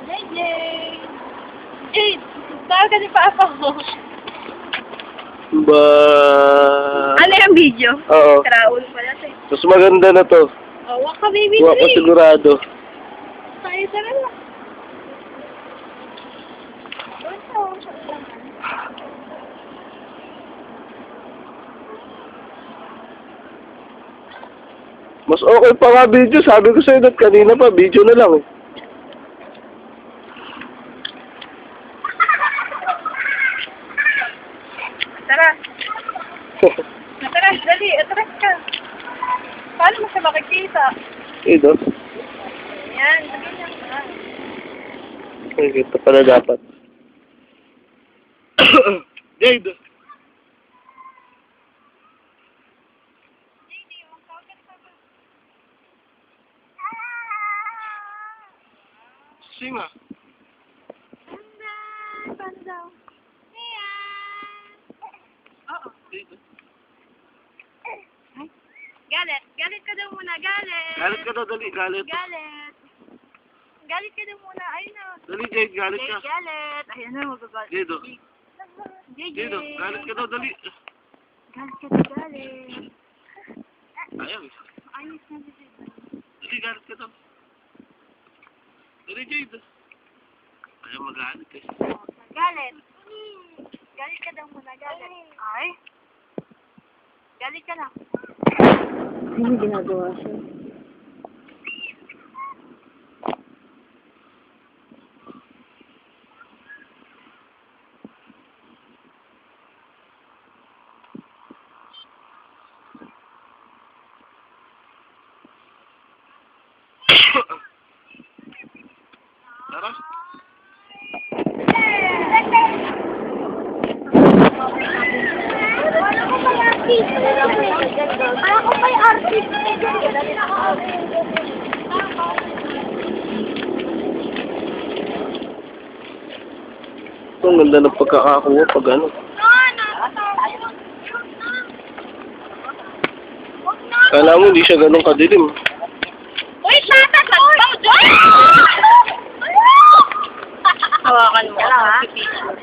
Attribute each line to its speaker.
Speaker 1: JJ! Eh, tawag ka ni Papa mo.
Speaker 2: Ba...
Speaker 1: Ano yung video?
Speaker 2: Oo.
Speaker 1: Karaul pala ito eh.
Speaker 2: Mas maganda na to.
Speaker 1: Oh, wak ka baby
Speaker 2: Huwag ko
Speaker 1: tree.
Speaker 2: sigurado.
Speaker 1: Tayo sa lang.
Speaker 2: Mas okay pa nga video. Sabi ko sa'yo dat kanina pa. Video na lang eh.
Speaker 1: Tara. Tara, dali. Atras ka. Paano mo siya makikita?
Speaker 2: Ito.
Speaker 1: Yan, sabi niya.
Speaker 2: Ay, ito pala dapat. Jade. Sima.
Speaker 1: Paano daw? Oo.
Speaker 2: Dito.
Speaker 1: Ay. Galit. Galit ka daw muna. Galit.
Speaker 2: Galit ka daw, dali. Galit.
Speaker 1: Galit. Galit ka daw muna. Ayun na.
Speaker 2: Dali, Jade. Galit ka.
Speaker 1: Galit. Ayun na. Magagalit.
Speaker 2: Jade.
Speaker 1: JJ.
Speaker 2: Jade, galit ka daw, dali.
Speaker 1: Galit ka daw. Galit.
Speaker 2: Ayaw eh.
Speaker 1: Ayos na JJ.
Speaker 2: Dali, galit ka daw. Dali, Jade. Ayaw magalit eh.
Speaker 1: Galit. Galit ka daw muna. Galit. Ay. Galit ka na.
Speaker 3: Ano ginagawa siya?
Speaker 2: Tara.
Speaker 1: Ako pa yung artist.
Speaker 2: Ito, ang ganda ng pagkakakuha pag ano. Kala mo hindi siya ganun kadilim.
Speaker 1: Uy, tata! Hawakan mo.